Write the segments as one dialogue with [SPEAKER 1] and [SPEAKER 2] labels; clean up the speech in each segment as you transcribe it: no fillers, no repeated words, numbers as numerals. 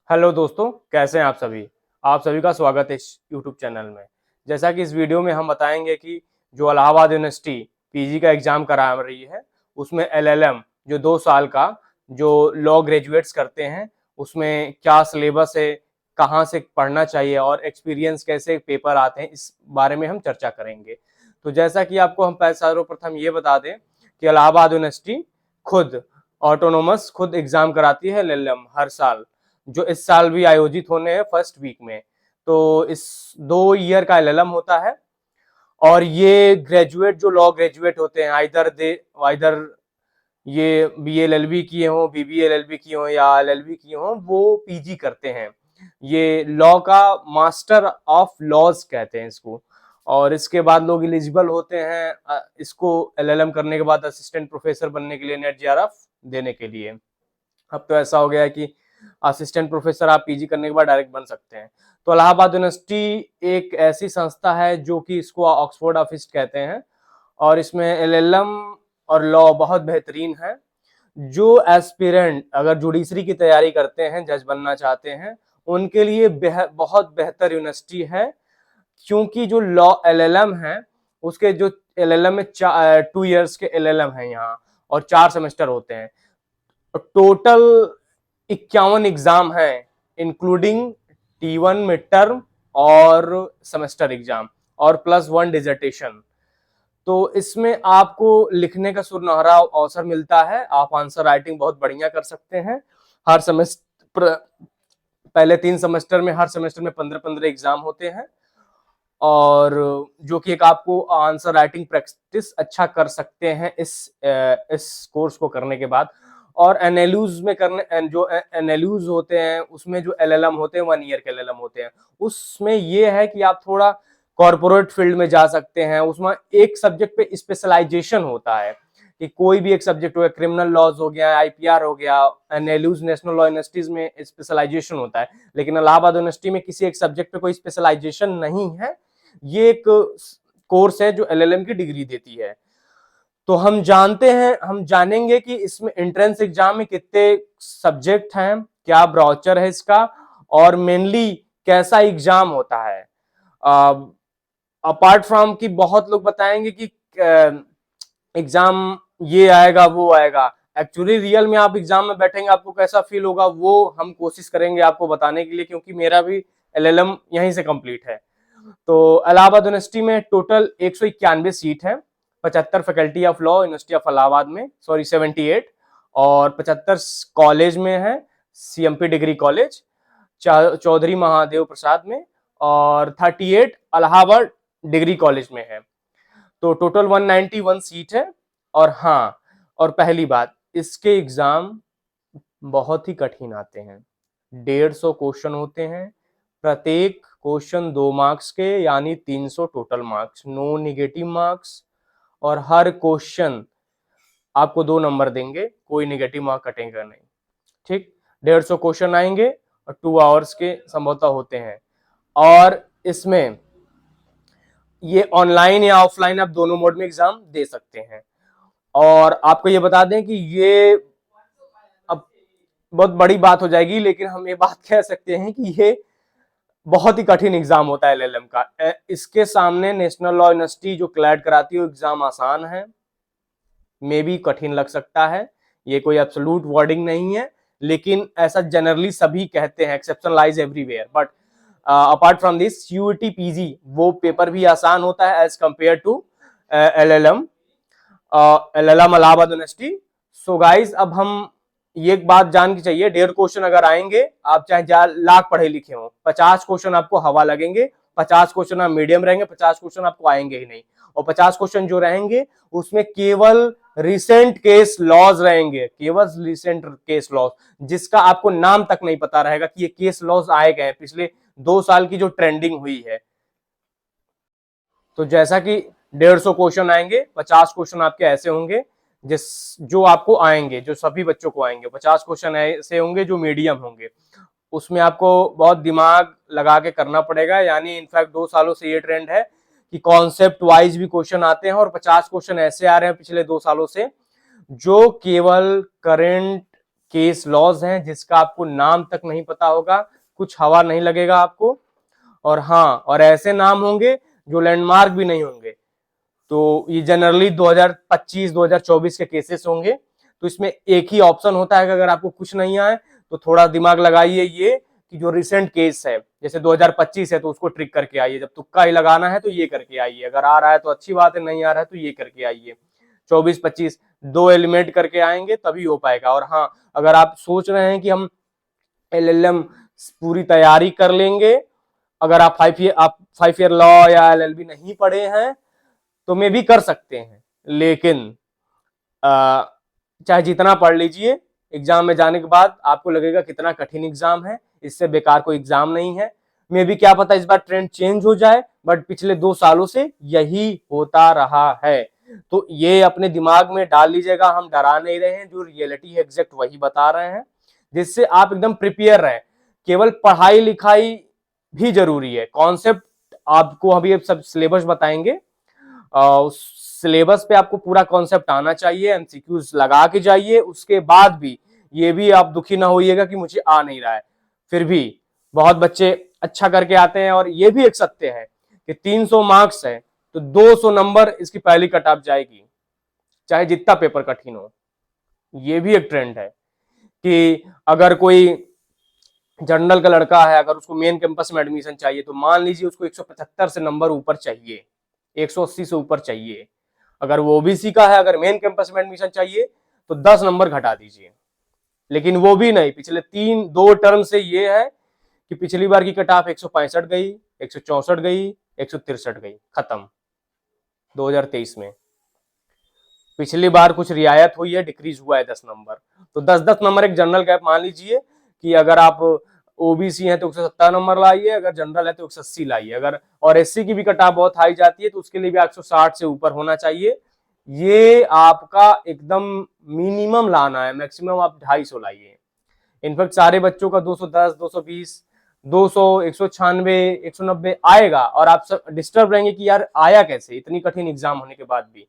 [SPEAKER 1] Hello दोस्तों, कैसे हैं आप सभी। आप सभी का स्वागत है इस यूट्यूब चैनल में। जैसा कि इस वीडियो में हम बताएंगे कि जो इलाहाबाद यूनिवर्सिटी पीजी का एग्जाम करा रही है, उसमें एलएलएम जो 2 साल का जो लॉ ग्रेजुएट्स करते हैं, उसमें क्या सिलेबस है, कहाँ से पढ़ना चाहिए और एक्सपीरियंस कैसे पेपर आते हैं, इस बारे में हम चर्चा करेंगे। तो जैसा कि आपको हम सर्वप्रथम ये बता दें कि इलाहाबाद यूनिवर्सिटी खुद ऑटोनोमस खुद एग्जाम कराती है एलएलएम हर साल, जो इस साल भी आयोजित होने हैं फर्स्ट वीक में। तो इस 2 ईयर का एलएलएम होता है और ये ग्रेजुएट जो लॉ ग्रेजुएट होते हैं, आइदर ये बीएलएलबी किए हों, बीबीएलएलबी किए हों या एलएलबी किए हों, वो पीजी करते हैं। ये लॉ का मास्टर ऑफ लॉज कहते हैं इसको। और इसके बाद लोग एलिजिबल होते हैं इसको एलएलएम करने के बाद असिस्टेंट प्रोफेसर बनने के लिए, नेट जेआरएफ देने के लिए। अब तो ऐसा हो गया है कि असिस्टेंट प्रोफेसर आप पीजी करने के बाद डायरेक्ट बन सकते हैं। तो इलाहाबाद यूनिवर्सिटी एक ऐसी संस्था है जो कि इसको ऑक्सफोर्ड ऑफिस कहते हैं, और इसमें एलएलएम और लॉ बहुत बेहतरीन है। जो एस्पिरेंट अगर जुडिशरी की तैयारी करते हैं, जज बनना चाहते हैं, उनके लिए बहुत बेहतर यूनिवर्सिटी है। क्योंकि जो लॉ एलएलएम है, उसके जो एलएलएम में 2 इयर्स के एलएलएम है यहाँ, और 4 सेमेस्टर होते हैं। टोटल 51 एग्जाम है, इंक्लूडिंग T1 मिड टर्म और सेमेस्टर एग्जाम, और +1 डिसर्टेशन। तो इसमें आपको लिखने का सुनहरा अवसर मिलता है। आप आंसर राइटिंग बहुत बढ़िया कर सकते हैं। हर सेमेस्टर, पहले 3 सेमेस्टर में, हर सेमेस्टर में 15-15 एग्जाम होते हैं, और जो कि एक आपको आंसर राइटिंग प्रैक्टिस अच्छा कर सकते हैं इस कोर्स को करने के बाद। और एनएलयूज में करने, जो एनएलयूज होते हैं उसमें जो एलएलएम होते हैं 1 ईयर के एलएलएम होते हैं, उसमें ये है कि आप थोड़ा कॉर्पोरेट फील्ड में जा सकते हैं। उसमें एक सब्जेक्ट पे स्पेशलाइजेशन होता है कि कोई भी एक सब्जेक्ट हो गया, क्रिमिनल लॉज हो गया, आईपीआर हो गया, एनएलयूज नेशनल लॉ यूनिवर्सिटीज में स्पेशलाइजेशन होता है। लेकिन इलाहाबाद यूनिवर्सिटी में किसी एक सब्जेक्ट पे कोई स्पेशलाइजेशन नहीं है। ये एक कोर्स है जो एलएलएम की डिग्री देती है। तो हम जानेंगे कि इसमें एंट्रेंस एग्जाम में कितने सब्जेक्ट हैं, क्या ब्राउचर है इसका, और मेनली कैसा एग्जाम होता है। अपार्ट फ्रॉम कि बहुत लोग बताएंगे कि एग्जाम ये आएगा वो आएगा, एक्चुअली रियल में आप एग्जाम में बैठेंगे आपको कैसा फील होगा, वो हम कोशिश करेंगे आपको बताने के लिए, क्योंकि मेरा भी एलएलएम यहीं से कंप्लीट है। तो इलाहाबाद यूनिवर्सिटी में टोटल 191 सीट है। 75 faculty of law university of Allahabad में, सॉरी 78, और 75 कॉलेज में है। CMP degree college Chaudhary Mahadev Prasad में, और 38 इलाहाबाद डिग्री कॉलेज में है। तो टोटल 191 सीट है। और हाँ, और पहली बात, इसके एग्जाम बहुत ही कठिन आते हैं। 150 क्वेश्चन होते हैं, प्रत्येक क्वेश्चन 2 मार्क्स के, यानी 300 total marks, no negative marks. और हर क्वेश्चन आपको 2 नंबर देंगे, कोई नेगेटिव मार्क कटेगा नहीं। ठीक, 150 क्वेश्चन आएंगे और 2 आवर्स के संभवतः होते हैं। और इसमें ये ऑनलाइन या ऑफलाइन आप दोनों मोड में एग्जाम दे सकते हैं। और आपको ये बता दें कि ये अब बहुत बड़ी बात हो जाएगी, लेकिन हम ये बात कह सकते हैं कि ये बहुत ही कठिन एग्जाम होता है एलएलएम का। इसके सामने नेशनल लॉ यूनिवर्सिटी जो क्लैट कराती है, वो एग्जाम आसान है, मे भी कठिन लग सकता है, ये कोई एब्सोल्यूट वर्डिंग नहीं है, लेकिन ऐसा जनरली सभी कहते हैं, exception lies everywhere. But apart from this, UET PG वो पेपर भी आसान होता है as compare to LLM Allahabad university. So guys, अब हम ये एक बात जान के चाहिए, 150 क्वेश्चन अगर आएंगे, आप चाहे लाख पढ़े लिखे हो, 50 क्वेश्चन आपको हवा लगेंगे, 50 क्वेश्चन आप मीडियम रहेंगे, 50 क्वेश्चन आपको आएंगे ही नहीं। और 50 क्वेश्चन जो रहेंगे उसमें केवल रिसेंट केस लॉज रहेंगे, केवल रिसेंट केस लॉज, जिसका आपको नाम तक नहीं पता रहेगा कि ये केस लॉज आए गए पिछले 2 साल की जो ट्रेंडिंग हुई है। तो जैसा कि 150 क्वेश्चन आएंगे, 50 क्वेश्चन आपके ऐसे होंगे जो आपको आएंगे, जो सभी बच्चों को आएंगे। 50 क्वेश्चन ऐसे होंगे जो मीडियम होंगे, उसमें आपको बहुत दिमाग लगा के करना पड़ेगा। यानी इनफैक्ट 2 सालों से ये ट्रेंड है कि कॉन्सेप्ट वाइज भी क्वेश्चन आते हैं, और 50 क्वेश्चन ऐसे आ रहे हैं पिछले 2 सालों से जो केवल करंट केस लॉज हैं जिसका आपको नाम तक नहीं पता होगा, कुछ हवा नहीं लगेगा आपको। और हाँ, और ऐसे नाम होंगे जो लैंडमार्क भी नहीं होंगे। तो ये जनरली 2025-2024 के केसेस होंगे। तो इसमें एक ही ऑप्शन होता है कि अगर आपको कुछ नहीं आए तो थोड़ा दिमाग लगाइए ये कि जो रिसेंट केस है, जैसे 2025 है तो उसको ट्रिक करके आइए, जब तुक्का ही लगाना है तो ये करके आइए, अगर आ रहा है तो अच्छी बात है, नहीं आ रहा है तो ये करके आइए। 24-25 दो एलिमेंट करके आएंगे तभी हो पाएगा। और हाँ, अगर आप सोच रहे हैं कि हम LLM पूरी तैयारी कर लेंगे, अगर आप 5 ईयर लॉ या LLB नहीं पढ़े हैं तो मे भी कर सकते हैं, लेकिन चाहे जितना पढ़ लीजिए, एग्जाम में जाने के बाद आपको लगेगा कितना कठिन एग्जाम है, इससे बेकार कोई एग्जाम नहीं है। मे भी क्या पता इस बार ट्रेंड चेंज हो जाए, बट पिछले 2 सालों से यही होता रहा है। तो ये अपने दिमाग में डाल लीजिएगा, हम डरा नहीं रहे हैं, जो रियलिटी है एग्जैक्ट वही बता रहे हैं, जिससे आप एकदम प्रिपेयर रहें। केवल पढ़ाई लिखाई भी जरूरी है, कॉन्सेप्ट आपको अभी सब सिलेबस बताएंगे, सिलेबस पे आपको पूरा कॉन्सेप्ट आना चाहिए, एमसीक्यूज लगा के जाइए। उसके बाद भी ये भी आप दुखी ना होइएगा कि मुझे आ नहीं रहा है। फिर भी बहुत बच्चे अच्छा करके आते हैं, और ये भी एक सत्य है कि 300 मार्क्स है तो 200 नंबर इसकी पहली कट ऑफ जाएगी, चाहे जितना पेपर कठिन हो। ये भी एक ट्रेंड है कि अगर कोई जनरल का लड़का है, अगर उसको मेन कैंपस में एडमिशन चाहिए तो मान लीजिए उसको 175 से नंबर ऊपर चाहिए, 180 से ऊपर चाहिए। अगर वो ओबीसी का है, अगर मेन कैंपस में एडमिशन चाहिए तो 10 नंबर घटा दीजिए। लेकिन वो भी नहीं, पिछले 2 टर्म से ये है कि पिछली बार की कट ऑफ 165 गई, 164 गई, 163 गई, खत्म 2023 में। पिछली बार कुछ रियायत हुई है, डिक्रीज हुआ है 10 नंबर। तो 10-10 नंबर एक जनरल गैप मान लीजिए कि अगर आप ओबीसी हैं तो 170 नंबर लाइए, अगर जनरल है तो 180 लाइए, अगर और एससी की भी कट ऑफ बहुत हाई जाती है तो उसके लिए भी 160 से ऊपर होना चाहिए। ये आपका एकदम मिनिमम लाना है, मैक्सिमम आप 250 लाइए। इनफैक्ट सारे बच्चों का 210, 220, 200, 196, 190 आएगा, और आप सब डिस्टर्ब रहेंगे कि यार आया कैसे इतनी कठिन एग्जाम होने के बाद भी।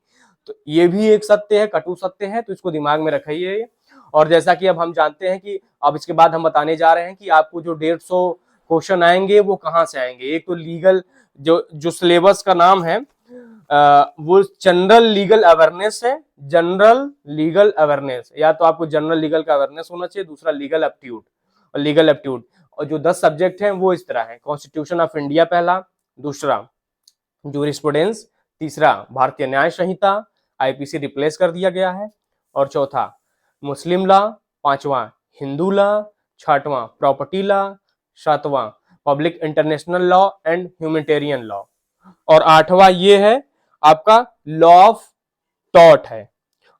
[SPEAKER 1] तो ये भी एक सत्य है, कटु सत्य है, तो इसको दिमाग में रखिए। और जैसा कि अब हम जानते हैं कि अब इसके बाद हम बताने जा रहे हैं कि आपको जो 150 क्वेश्चन आएंगे वो कहाँ से आएंगे। एक तो लीगल, जो सिलेबस का नाम है वो जनरल लीगल अवेयरनेस है, जनरल लीगल अवेयरनेस, या तो आपको जनरल लीगल का अवेयरनेस होना चाहिए, दूसरा लीगल एप्टीट्यूड और लीगल एप्टीट्यूड। और जो 10 सब्जेक्ट हैं वो इस तरह है: कॉन्स्टिट्यूशन ऑफ इंडिया पहला, दूसरा जूरिस्प्रूडेंस, तीसरा भारतीय न्याय संहिता, आईपीसी रिप्लेस कर दिया गया है, और चौथा मुस्लिम लॉ, पांचवा हिंदू लॉ, छठवां प्रॉपर्टी लॉ, सातवां public international law and humanitarian law, और आठवां ये है आपका लॉ ऑफ टॉर्ट है।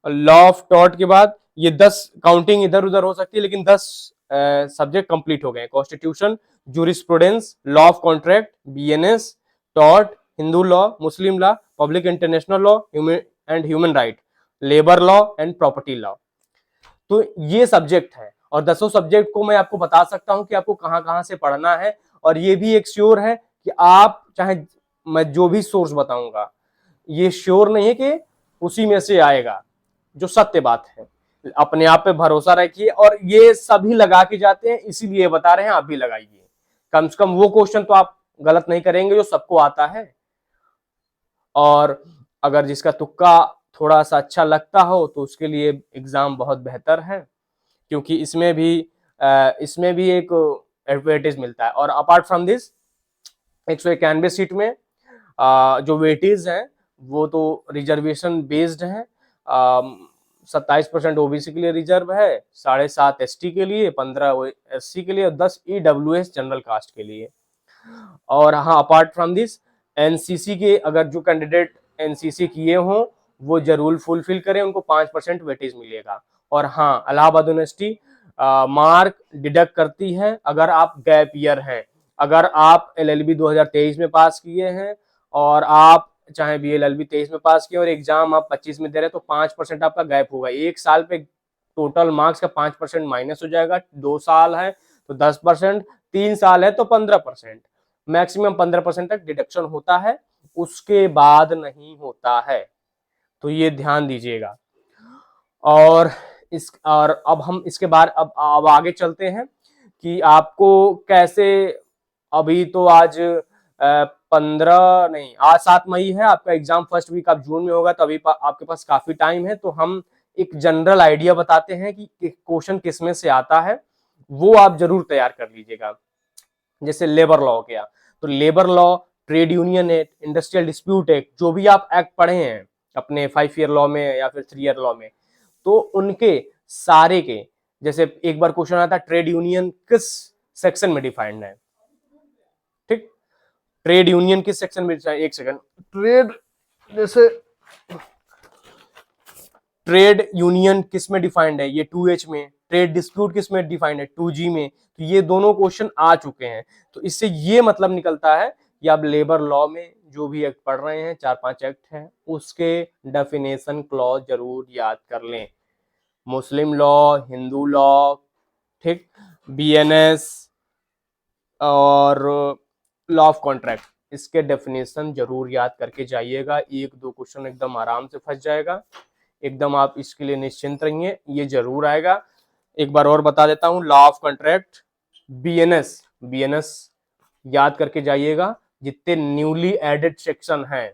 [SPEAKER 1] लॉ ऑफ टॉर्ट के बाद ये 10 काउंटिंग इधर उधर हो सकती है, लेकिन 10 सब्जेक्ट कंप्लीट हो गए: constitution, jurisprudence, law of contract, BNS, tort, Hindu law, Muslim law, public international law and human right, labour law and property law. तो ये सब्जेक्ट है, और 10 सब्जेक्ट को मैं आपको बता सकता हूं कि आपको कहां कहां से पढ़ना है। और ये भी एक श्योर है कि आप चाहे मैं जो भी सोर्स बताऊंगा ये श्योर नहीं है कि उसी में से आएगा, जो सत्य बात है। अपने आप पे भरोसा रखिए, और ये सभी लगा के जाते हैं इसीलिए बता रहे हैं आप भी लगाइए, कम से कम वो क्वेश्चन तो आप गलत नहीं करेंगे जो सबको आता है। और अगर जिसका तुक्का थोड़ा सा अच्छा लगता हो तो उसके लिए एग्जाम बहुत बेहतर है, क्योंकि इसमें भी एक एडवांटेज मिलता है। और अपार्ट फ्रॉम दिस 191 सीट में जो वेटेज है वो तो रिजर्वेशन बेस्ड है। 27% ओबीसी के लिए रिजर्व है, 7.5 एसटी के लिए, 15 एससी के लिए, और 10 ईडब्ल्यूएस जनरल कास्ट के लिए। और हाँ, अपार्ट फ्रॉम दिस एनसीसी के अगर जो कैंडिडेट एनसीसी किए हों वो जरूर फुलफिल करें, उनको 5% वेटेज मिलेगा। और हाँ, इलाहाबाद यूनिवर्सिटी मार्क डिडक्ट करती है अगर आप गैप ईयर हैं। अगर आप एलएलबी 2023 में पास किए हैं, और आप चाहे बी एलएलबी 23 में पास किए और एग्जाम आप 25 में दे रहे हैं, तो 5% आपका गैप होगा। एक साल पे टोटल मार्क्स का 5% माइनस हो जाएगा। 2 साल है तो 10%, 3 साल है तो 15%, मैक्सिमम 15% तक डिडक्शन होता है, उसके बाद नहीं होता है। तो ये ध्यान दीजिएगा। और इस और अब हम इसके बाद अब आगे चलते हैं कि आपको कैसे, अभी तो आज 15 नहीं, आज 7 मई है, आपका एग्जाम फर्स्ट वीक आप जून में होगा, तो अभी आपके पास काफी टाइम है। तो हम एक जनरल आइडिया बताते हैं कि क्वेश्चन किसमें से आता है, वो आप जरूर तैयार कर लीजिएगा। जैसे लेबर लॉ गया, तो labour law, trade union act, industrial dispute act, जो भी आप एक्ट पढ़े हैं अपने 5 ईयर लॉ में या फिर 3 ईयर लॉ में, तो उनके सारे के, जैसे एक बार क्वेश्चन आता है ट्रेड यूनियन किस सेक्शन में डिफाइंड है, ठीक, ट्रेड यूनियन किस सेक्शन में, एक सेकंड, ट्रेड, जैसे ट्रेड यूनियन किस में डिफाइंड है, ये 2H में, ट्रेड डिस्प्यूट किस में डिफाइंड है, 2G में। तो ये दोनों क्वेश्चन आ चुके हैं। तो इससे ये मतलब निकलता है कि आप लेबर लॉ में जो भी एक्ट पढ़ रहे हैं, 4-5 एक्ट हैं, उसके डेफिनेशन क्लॉज जरूर याद कर लें। मुस्लिम लॉ, हिंदू लॉ, ठीक, BNS और लॉ ऑफ कॉन्ट्रैक्ट, इसके डेफिनेशन जरूर याद करके जाइएगा। 1-2 क्वेश्चन एकदम आराम से फंस जाएगा, एकदम आप इसके लिए निश्चिंत रहिए, ये जरूर आएगा। एक बार और बता देता हूं, लॉ ऑफ कॉन्ट्रैक्ट, BNS याद करके जाइएगा। जितने न्यूली एडेड सेक्शन हैं,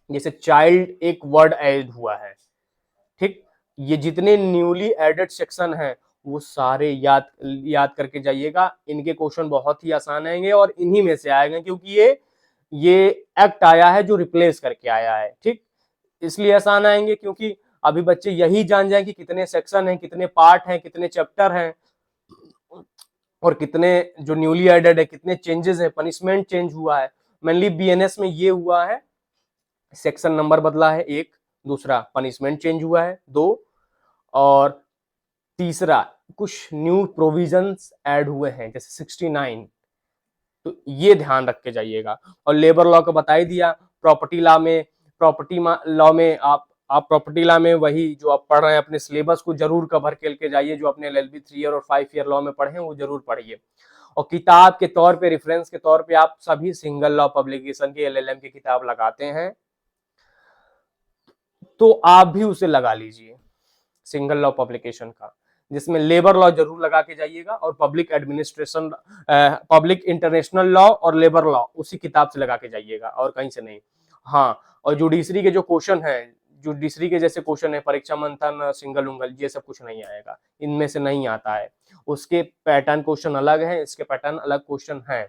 [SPEAKER 1] जैसे चाइल्ड एक वर्ड ऐड हुआ है, ठीक, ये जितने न्यूली एडेड सेक्शन हैं वो सारे याद करके जाइएगा। इनके क्वेश्चन बहुत ही आसान आएंगे और इन्हीं में से आएंगे, क्योंकि ये एक्ट आया है जो रिप्लेस करके आया है, ठीक, इसलिए आसान आएंगे क्योंकि अभी बच्चे यही जान जाए कि कितने सेक्शन हैं, कितने पार्ट हैं, कितने चैप्टर हैं, और कितने जो न्यूली एडेड है, कितने चेंजेस है, पनिशमेंट चेंज हुआ है। मेनली BNS में ये हुआ है, सेक्शन नंबर बदला है 1, दूसरा पनिशमेंट चेंज हुआ है 2, और तीसरा कुछ न्यू प्रोविजंस ऐड हुए हैं जैसे 69। तो ये ध्यान रख के जाइएगा। और लेबर लॉ का बता ही दिया। प्रॉपर्टी लॉ में, आप प्रॉपर्टी लॉ में वही जो आप पढ़ रहे हैं अपने सिलेबस को जरूर कवर करके जाइए, जो अपने LLB 3 ईयर और 5 ईयर लॉ में पढ़े हैं वो जरूर पढ़िए। और किताब के तौर पे, रेफरेंस के तौर पे आप सभी सिंगल लॉ पब्लिकेशन की LLM की किताब लगाते हैं तो आप भी उसे लगा लीजिए, सिंगल लॉ पब्लिकेशन का, जिसमें लेबर लॉ जरूर लगा के जाइएगा, और public administration, public international law और लेबर लॉ उसी किताब से लगा के जाइएगा और कहीं से नहीं। हाँ, और जुडिशरी के जो क्वेश्चन है, जुडिशरी के जैसे क्वेश्चन है, परीक्षा मंथन, सिंगल उंगल, ये सब कुछ नहीं आएगा, इनमें से नहीं आता है। उसके पैटर्न क्वेश्चन अलग है, इसके पैटर्न अलग क्वेश्चन है,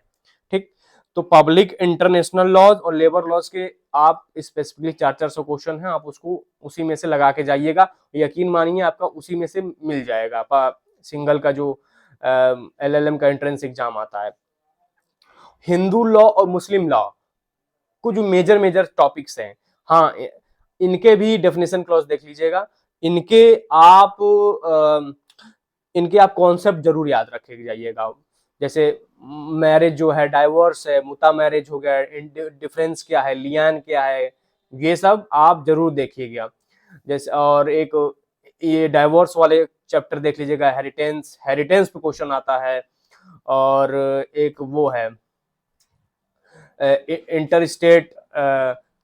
[SPEAKER 1] ठीक। तो पब्लिक इंटरनेशनल लॉज और लेबर लॉज के आप स्पेसिफिकली 400 क्वेश्चन हैं, आप उसको उसी में से लगा के जाइएगा। यकीन मानिए आपका उसी में से मिल जाएगा सिंगल का जो LLM का एंट्रेंस एग्जाम आता है। हिंदू लॉ और मुस्लिम लॉ को जो मेजर टॉपिक्स हैं, हाँ, इनके भी डेफिनेशन क्लॉज देख लीजिएगा। इनके आप कॉन्सेप्ट जरूर याद रखे जाइएगा। जैसे मैरिज जो है, डाइवोर्स है, मुता मैरिज हो गया, डिफरेंस क्या है, लियान क्या है, ये सब आप जरूर देखिएगा। जैसे और एक ये डाइवोर्स वाले चैप्टर देख लीजिएगा, हेरिटेंस पे क्वेश्चन आता है, और एक वो है इंटर स्टेट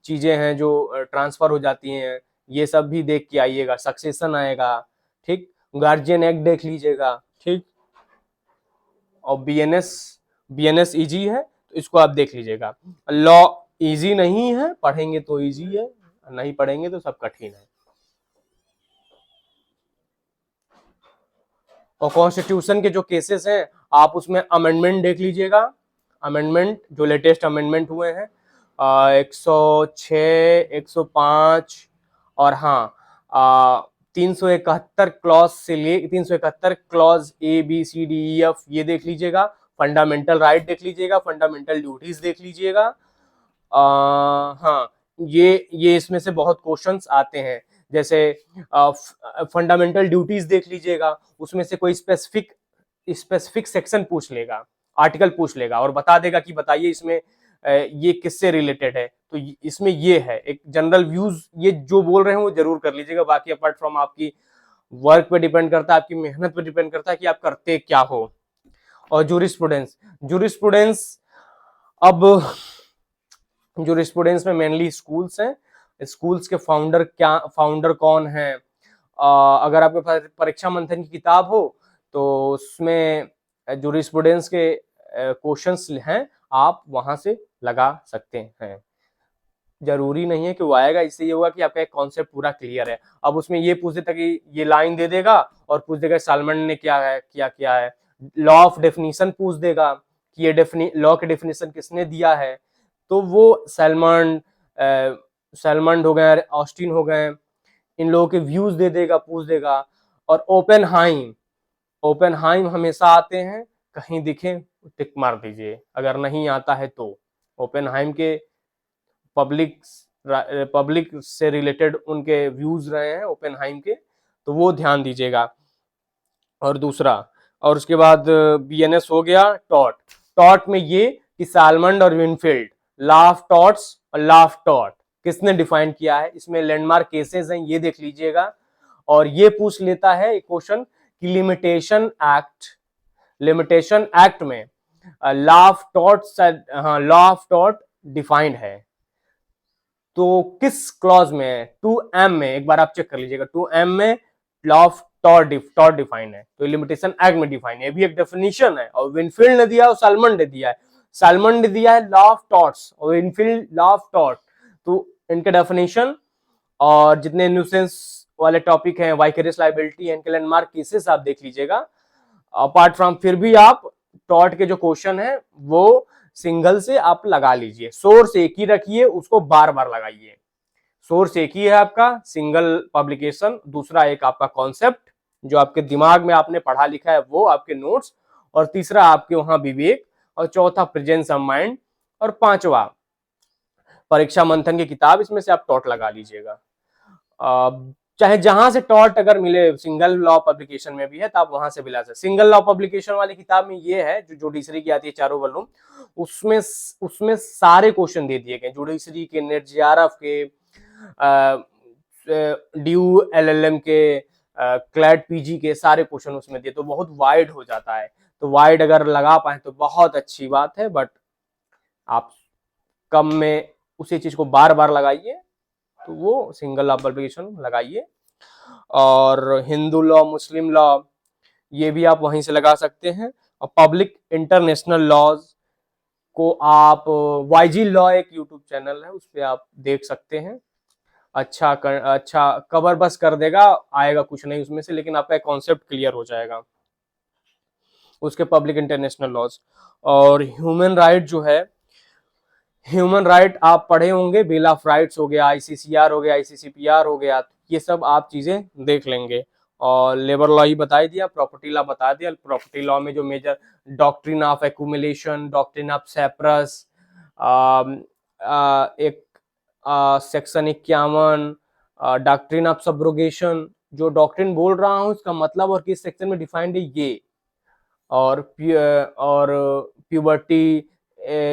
[SPEAKER 1] चीजें हैं जो ट्रांसफर हो जाती हैं, ये सब भी देख के आइएगा। सक्सेशन आएगा, ठीक, गार्जियन एक्ट देख लीजिएगा, ठीक। और बीएनएस इजी है तो इसको आप देख लीजिएगा। लॉ इजी नहीं है, पढ़ेंगे तो इजी है, नहीं पढ़ेंगे तो सब कठिन है। और कॉन्स्टिट्यूशन के जो केसेस हैं आप उसमें अमेंडमेंट देख लीजिएगा, अमेंडमेंट जो लेटेस्ट अमेंडमेंट हुए हैं 106, 105 और हाँ 371 क्लॉज से ले 371 क्लॉज ABCDEF ये देख लीजिएगा। फंडामेंटल राइट देख लीजिएगा, फंडामेंटल ड्यूटीज देख लीजिएगा। हाँ, ये इसमें से बहुत क्वेश्चंस आते हैं। जैसे फंडामेंटल ड्यूटीज देख लीजिएगा, उसमें से कोई स्पेसिफिक सेक्शन पूछ लेगा, आर्टिकल पूछ लेगा और बता देगा कि बताइए इसमें ये किससे रिलेटेड है। तो इसमें ये है एक जनरल व्यूज, ये जो बोल रहे हैं वो जरूर कर लीजिएगा। बाकी अपार्ट फ्रॉम आपकी वर्क पे डिपेंड करता है, आपकी मेहनत पे डिपेंड करता है कि आप करते क्या हो। और जूरिस्प्रूडेंस अब जूरिस्प्रूडेंस में मेनली स्कूल्स हैं, स्कूल्स के फाउंडर कौन है, अगर आपके पास परीक्षा मंथन की किताब हो तो उसमें जूरिस्प्रूडेंस के क्वेश्चंस हैं, आप वहां से लगा सकते हैं। जरूरी नहीं है कि वो आएगा, इससे ये होगा कि आपका एक कॉन्सेप्ट पूरा क्लियर है। अब उसमें ये पूछ देता कि ये लाइन दे देगा और पूछ देगा सालमन ने क्या है। लॉ ऑफ डेफिनेशन पूछ देगा कि ये लॉ की डेफिनेशन किसने दिया है, तो वो सैलमंड हो गए, ऑस्टिन हो गए, इन लोगों के व्यूज दे देगा, पूछ देगा। और ओपेनहाइम हमेशा आते हैं, कहीं दिखे टिक मार दीजिए, अगर नहीं आता है तो। ओपेनहाइम के पब्लिक से रिलेटेड उनके व्यूज रहे हैं ओपेनहाइम के, तो वो ध्यान दीजिएगा। और दूसरा, और उसके बाद बीएनएस हो गया। टॉट में ये कि सालमंड और विनफील्ड, लॉ ऑफ टॉट्स और लॉ ऑफ टॉट किसने डिफाइन किया है, इसमें लैंडमार्क केसेस हैं, ये देख लीजिएगा। और ये पूछ लेता है एक क्वेश्चन कि लिमिटेशन एक्ट में लॉ ऑफ टॉट डिफाइंड है, तो किस क्लॉज में है? 2M में, एक बार आप चेक कर लीजिएगा, 2M में लॉ ऑफ टॉट डिफाइंड है, तो लिमिटेशन एक्ट में डिफाइन है, ये भी एक डेफिनेशन है। और विनफील्ड ने दिया और सालमन ने दिया है। सालमन ने दिया है लॉ ऑफ टॉट्स और विनफील्ड लॉ ऑफ टॉट, तो इनके डेफिनेशन और जितने न्यूसेंस वाले टॉपिक हैं, वाइकेरियस लायबिलिटी, इनके लैंडमार्क केसेस आप देख लीजिएगा। अपार्ट फ्रॉम, फिर भी आप टॉट के जो क्वेश्चन है वो सिंगल से आप लगा लीजिए, सोर्स एक ही रखिए, उसको बार बार लगाइए। सोर्स एक ही है आपका, सिंगल पब्लिकेशन, दूसरा एक आपका कॉन्सेप्ट जो आपके दिमाग में आपने पढ़ा लिखा है वो आपके नोट्स, और तीसरा आपके वहां विवेक, और चौथा प्रेजेंस ऑफ माइंड, और पांचवा परीक्षा मंथन की किताब। इसमें से आप टॉट लगा लीजिएगा। चाहे जहां से टॉट अगर मिले, सिंगल लॉ पब्लिकेशन में भी है तो आप वहां से भी ला सकते। सिंगल लॉ पब्लिकेशन वाली किताब में ये है जो जुडिशरी की आती है, चारों वॉल्यूम, उसमें सारे क्वेश्चन दे दिए गए, जुडिशरी के, नेट जेआरएफ के, ड्यू एलएलएम के, क्लैट पीजी के, सारे क्वेश्चन उसमें दिए, तो बहुत वाइड हो जाता है। तो वाइड अगर लगा पाए तो बहुत अच्छी बात है, बट आप कम में उसी चीज को बार बार लगाइए, तो वो सिंगल लॉ पब्लिकेशन लगाइए। और हिंदू लॉ, मुस्लिम लॉ, ये भी आप वहीं से लगा सकते हैं। और पब्लिक इंटरनेशनल लॉज को आप, वाईजी लॉ एक यूट्यूब चैनल है, उस पर आप देख सकते हैं। अच्छा कवर बस कर देगा, आएगा कुछ नहीं उसमें से, लेकिन आपका कॉन्सेप्ट क्लियर हो जाएगा। उसके पब्लिक इंटरनेशनल लॉज और ह्यूमन राइट जो है, ह्यूमन राइट आप पढ़े होंगे, बिल ऑफ राइट्स हो गया, आईसीसीआर हो गया, आईसीसीपीआर हो गया, ये सब आप चीजें देख लेंगे। और लेबर लॉ ही बता दिया, प्रॉपर्टी लॉ बता दिया। प्रॉपर्टी लॉ में जो major doctrine of accumulation, doctrine of cypres, एक सेक्शन 51 डॉक्ट्रिन ऑफ सब्रोगेशन, जो डॉक्ट्रिन बोल रहा हूँ उसका मतलब और किस सेक्शन में डिफाइंड है ये। और puberty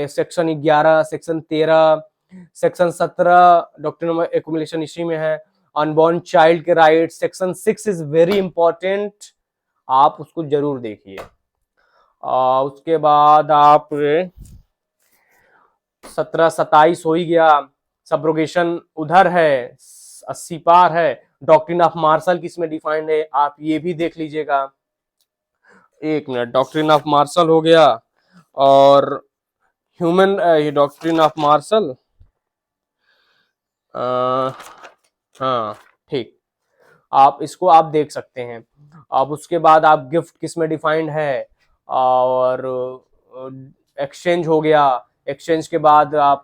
[SPEAKER 1] section 11, section 13, section 17 doctrine of accumulation इसी में है। अनबॉर्न चाइल्ड के right, section 6 is very important, आप उसको जरूर देखिए। उसके बाद आप 17-27 हो ही गया, सब्रोगेशन उधर है, 80 पार है। डॉक्ट्रिन ऑफ मार्शल किसमें डिफाइंड है, आप ये भी देख लीजिएगा। एक मिनट, डॉक्ट्रिन ऑफ मार्शल हो गया, और ह्यूमन, ये डॉक्ट्रिन ऑफ मार्शल, हाँ ठीक, आप इसको आप देख सकते हैं। अब उसके बाद आप गिफ्ट किसमें डिफाइंड है, और एक्सचेंज हो गया। एक्सचेंज के बाद आप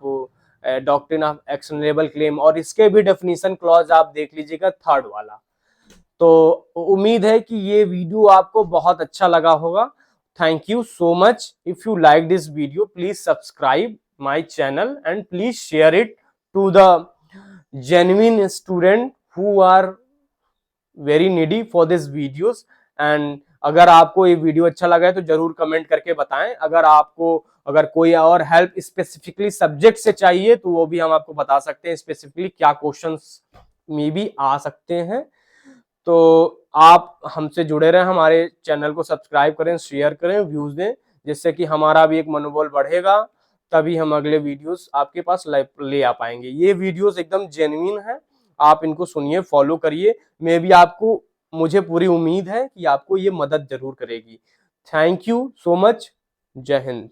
[SPEAKER 1] डॉक्ट्रिन ऑफ एक्शनेबल क्लेम, और इसके भी डेफिनेशन क्लॉज आप देख लीजिएगा, थर्ड वाला। तो उम्मीद है कि ये वीडियो आपको बहुत अच्छा लगा होगा। Thank you so much. If you like this video, please subscribe my channel and please share it to the genuine student who are very needy for this videos। and अगर आपको ये वीडियो अच्छा लगा है तो जरूर कमेंट करके बताएं। अगर कोई और हेल्प स्पेसिफिकली सब्जेक्ट से चाहिए तो वो भी हम आपको बता सकते हैं, स्पेसिफिकली क्या क्वेश्चंस में भी आ सकते हैं। तो आप हमसे जुड़े रहें, हमारे चैनल को सब्सक्राइब करें, शेयर करें, व्यूज दें, जिससे कि हमारा भी एक मनोबल बढ़ेगा, तभी हम अगले वीडियोस आपके पास ले आ पाएंगे। ये वीडियोस एकदम जेन्युइन है, आप इनको सुनिए, फॉलो करिए। मे बी आपको, मुझे पूरी उम्मीद है कि आपको ये मदद जरूर करेगी। Thank you so much. जय हिंद।